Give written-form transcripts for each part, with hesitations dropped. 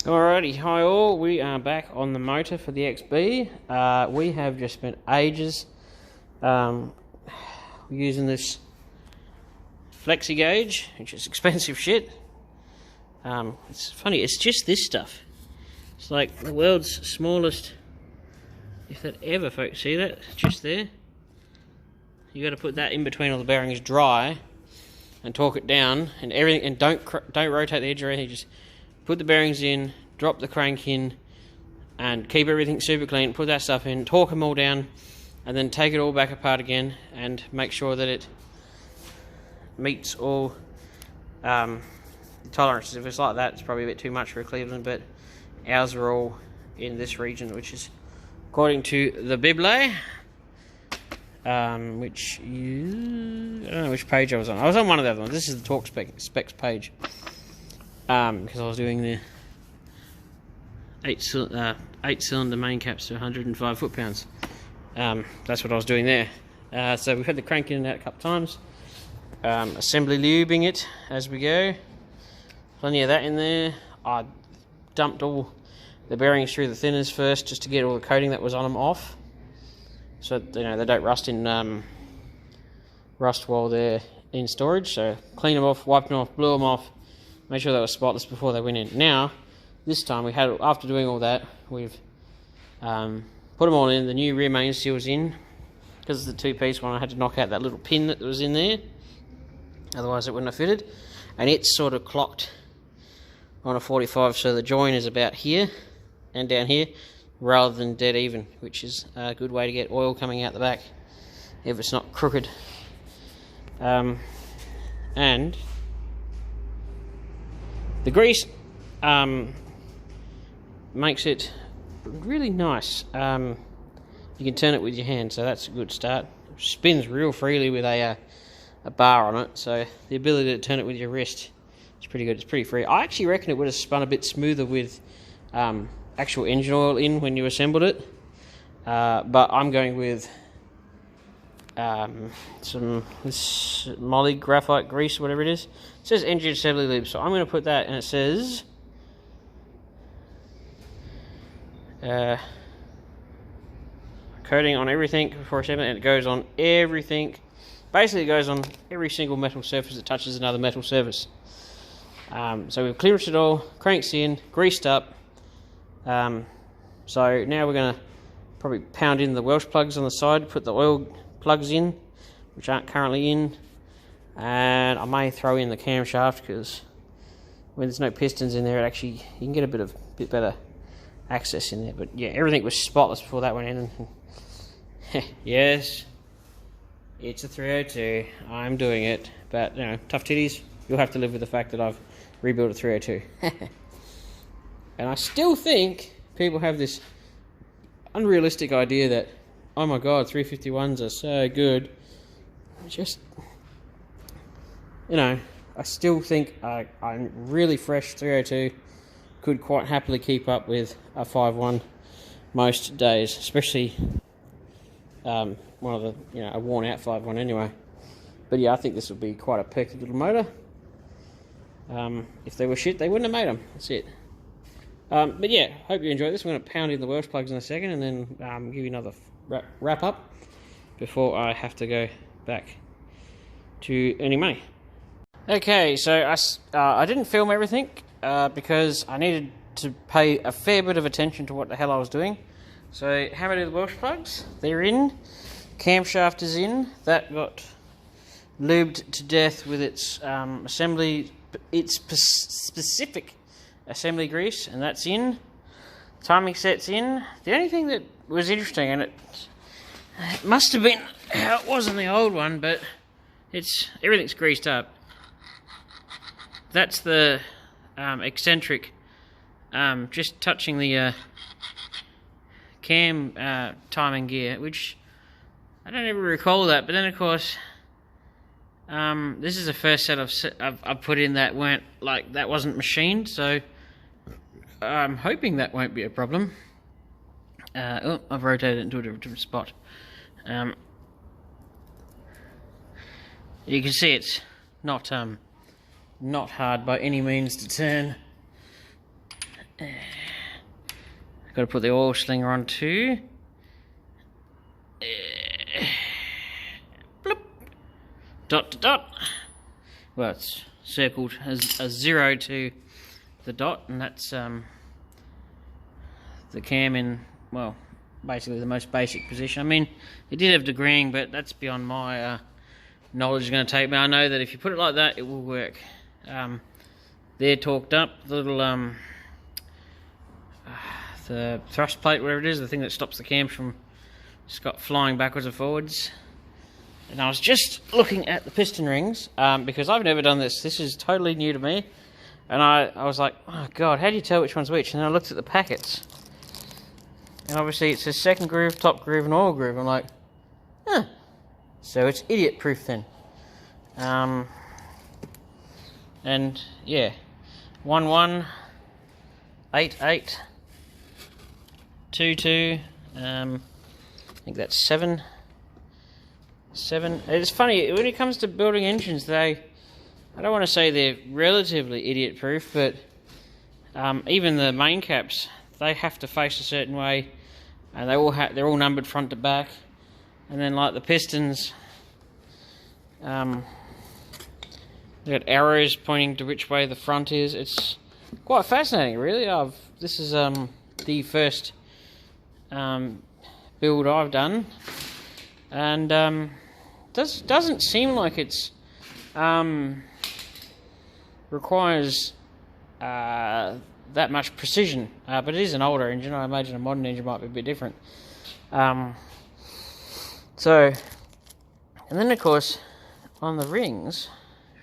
Alrighty, hi all, we are back on the motor for the XB. We have just spent ages using this flexi gauge, which is expensive shit. It's funny, it's just this stuff. It's like the world's smallest, if that ever, folks, see that? It's just there. You got to put that in between all the bearings dry and torque it down and everything, and don't rotate the edge or anything, just put the bearings in, drop the crank in, and keep everything super clean. Put that stuff in, torque them all down, and then take it all back apart again and make sure that it meets all tolerances. If it's like that, it's probably a bit too much for a Cleveland, but ours are all in this region, which is according to the Bible, which I don't know which page I was on. I was on one of the other ones. This is the torque specs page, because I was doing the 8-cylinder main caps to 105 foot-pounds. That's what I was doing there. So we've had the crank in and out a couple of times. Assembly lubing it as we go. Plenty of that in there. I dumped all the bearings through the thinners first, just to get all the coating that was on them off, so they don't rust while they're in storage. So clean them off, wiped them off, blew them off, made sure they were spotless before they went in. Now, this time after doing all that, we've put them all in. The new rear main seal's in, because it's the two-piece one. I had to knock out that little pin that was in there, otherwise it wouldn't have fitted. And it's sort of clocked on a 45, so the join is about here and down here, rather than dead even, which is a good way to get oil coming out the back if it's not crooked. And the grease makes it really nice. You can turn it with your hand, so that's a good start. It spins real freely with a bar on it, so the ability to turn it with your wrist is pretty good. It's pretty free. I actually reckon it would have spun a bit smoother with actual engine oil in when you assembled it, but I'm going with this Moly graphite grease, whatever it is. It says engine assembly lube, so I'm going to put that, and it says coating on everything before assembly, and it goes on everything. Basically, it goes on every single metal surface that touches another metal surface. So we've clearanced it all, cranks in, greased up. So now we're going to probably pound in the Welsh plugs on the side, put the oil plugs in, which aren't currently in, and I may throw in the camshaft, because when there's no pistons in there, you can get a bit better access in there. But yeah, everything was spotless before that went in. And yes, it's a 302. I'm doing it, but tough titties. You'll have to live with the fact that I've rebuilt a 302. And I still think people have this unrealistic idea that, oh my god, 351s are so good. Just, I still think a really fresh 302 could quite happily keep up with a 5.1 most days, especially one of the, a worn out 5.1 anyway. But yeah, I think this would be quite a perky little motor. If they were shit, they wouldn't have made them. That's it. But yeah, hope you enjoyed this. I'm going to pound in the Welsh plugs in a second, and then give you another wrap up before I have to go back to earning money. Okay, so I didn't film everything because I needed to pay a fair bit of attention to what the hell I was doing. So how many of the Welsh plugs? They're in. Camshaft is in. That got lubed to death with its specific assembly grease, and that's in. Timing set's in. The only thing that was interesting, and it must have been how it was in the old one, but everything's greased up. That's the eccentric, just touching the cam timing gear, which I don't ever recall that. But then of course, this is the first set I've put in that wasn't machined, so I'm hoping that won't be a problem. I've rotated it into a different spot. You can see it's not hard by any means to turn. I've got to put the oil slinger on too. Bloop. Dot to dot. Well, it's circled as a 0 to the dot, and that's the cam in, well, basically the most basic position. I mean, it did have degreeing, but that's beyond my knowledge is going to take me. I know that if you put it like that, it will work. They're torqued up, the little the thrust plate, whatever it is, the thing that stops the cam from just got flying backwards and forwards. And I was just looking at the piston rings because I've never done this. This is totally new to me, and I was like, oh god, how do you tell which one's which? And then I looked at the packets, and obviously it says second groove, top groove, and oil groove. I'm like, huh. So it's idiot proof then. And yeah, 1188 22. I think that's 7. It's funny when it comes to building engines. I don't want to say they're relatively idiot proof, but even the main caps, they have to face a certain way, and they're all numbered front to back. And then like the pistons, they've got arrows pointing to which way the front is. It's quite fascinating, really. This is the first build I've done, and doesn't seem like it's requires that much precision, but it is an older engine. I imagine a modern engine might be a bit different. So, and then of course on the rings,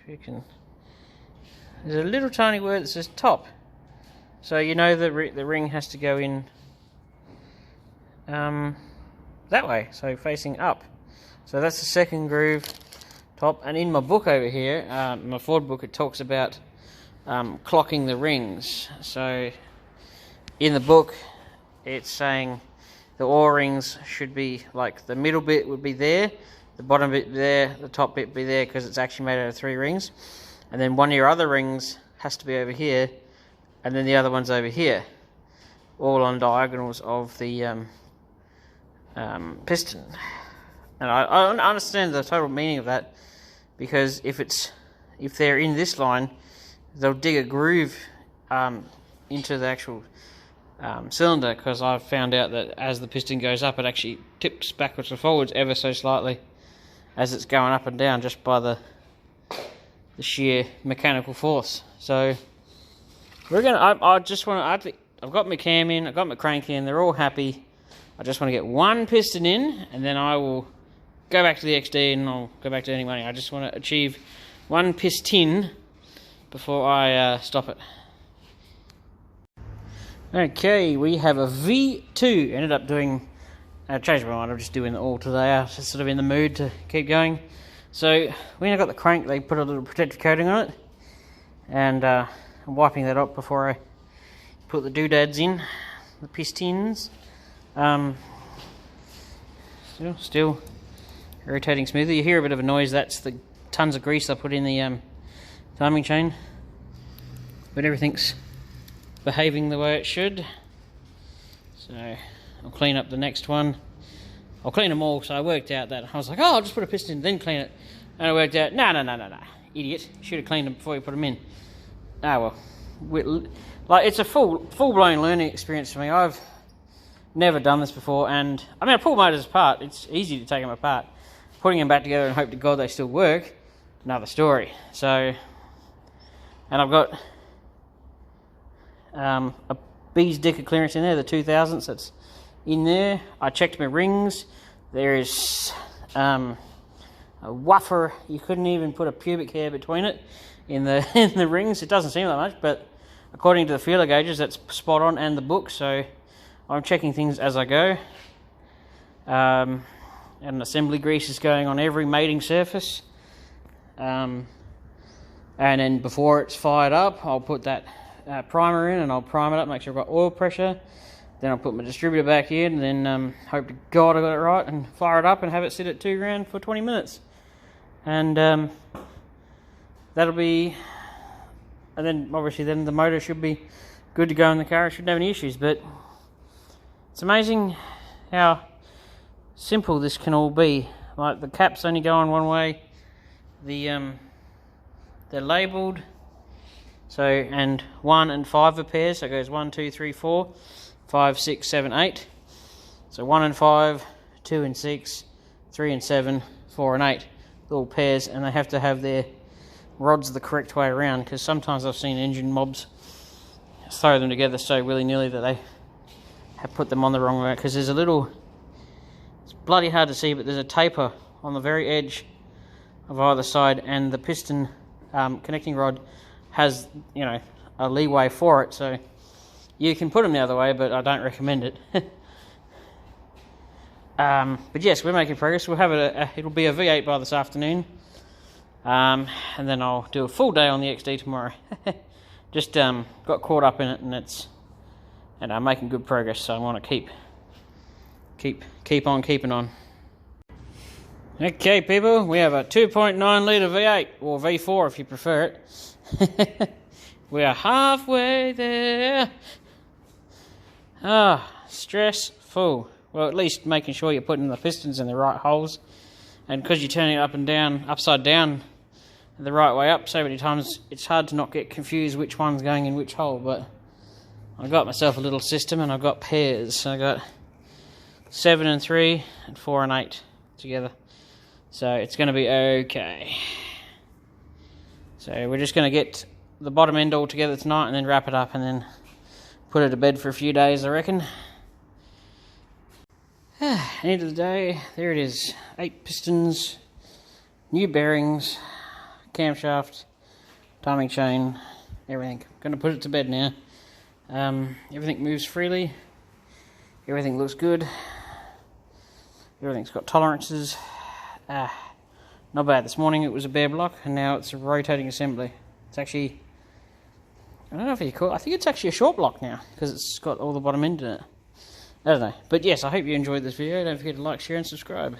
if you can, there's a little tiny word that says top. So you know the ring has to go in that way, so facing up. So that's the second groove top. And in my book over here, my Ford book, it talks about clocking the rings. So in the book it's saying the O-rings should be like the middle bit would be there, the bottom bit there, the top bit be there, because it's actually made out of 3 rings. And then one of your other rings has to be over here, and then the other one's over here, all on diagonals of the piston. And I understand the total meaning of that, because if they're in this line, they'll dig a groove into the actual cylinder, because I've found out that as the piston goes up, it actually tips backwards and forwards ever so slightly as it's going up and down, just by the sheer mechanical force. So we're gonna. I've got my cam in, I've got my crank in, they're all happy. I just want to get one piston in, and then I will go back to the XD and I'll go back to earning money. I just want to achieve one piston before I stop it. Okay, we have a V2. Ended up doing, changed my mind, I'm just doing it all today. I was just sort of in the mood to keep going. So when I got the crank, they put a little protective coating on it, and I'm wiping that up before I put the doodads in, the pistons. Still rotating smoothly. You hear a bit of a noise, that's the tons of grease I put in the timing chain, but everything's behaving the way it should. So I'll clean up the next one. I'll clean them all. So I worked out that I was like, oh, I'll just put a piston in, then clean it. And I worked out, no, idiot, should have cleaned them before you put them in. Ah well, like, it's a full-blown learning experience for me. I've never done this before, and I mean, I pull motors apart. It's easy to take them apart. Putting them back together and hope to God they still work, another story. So, and I've got a Bees Dicker clearance in there, the 2000s, that's in there. I checked my rings. There is a woofer. You couldn't even put a pubic hair between it in the rings. It doesn't seem that much, but according to the feeler gauges, that's spot on, and the book. So I'm checking things as I go. And assembly grease is going on every mating surface. And then before it's fired up, I'll put that primer in, and I'll prime it up, make sure I've got oil pressure. Then I'll put my distributor back in, and then hope to God I got it right, and fire it up and have it sit at 2 grand for 20 minutes. And that'll be, and then obviously then the motor should be good to go in the car. It shouldn't have any issues, but it's amazing how simple this can all be. Like, the caps only go on one way. They're labelled. So, and 1 and 5 are pairs. So it goes 1, 2, 3, 4, 5, 6, 7, 8. So 1 and 5, 2 and 6, 3 and 7, 4 and 8. All pairs, and they have to have their rods the correct way around, because sometimes I've seen engine mobs throw them together so willy-nilly that they have put them on the wrong way, because there's a little, it's bloody hard to see, but there's a taper on the very edge of either side, and the piston connecting rod has, you know, a leeway for it, so you can put them the other way, but I don't recommend it. But yes, we're making progress. We'll have it'll be a V8 by this afternoon, and then I'll do a full day on the XD tomorrow. Just got caught up in it, and I'm making good progress, so I want to keep on keeping on. Okay, people, we have a 2.9 litre V8, or V4 if you prefer it. We are halfway there. Stressful. Well, at least making sure you're putting the pistons in the right holes, and because you're turning it up and down, upside down, the right way up so many times, it's hard to not get confused which one's going in which hole. But I got myself a little system, and I've got pairs. So I got 7 and 3 and 4 and 8 together, so it's going to be okay. So we're just going to get the bottom end all together tonight, and then wrap it up, and then put it to bed for a few days, I reckon. End of the day, there it is. 8 pistons, new bearings, camshaft, timing chain, everything. Going to put it to bed now. Everything moves freely. Everything looks good. Everything's got tolerances. Not bad. This morning it was a bare block, and now it's a rotating assembly. It's actually, I don't know if you call it, I think it's actually a short block now, because it's got all the bottom end in it. I don't know. But yes, I hope you enjoyed this video. Don't forget to like, share and subscribe.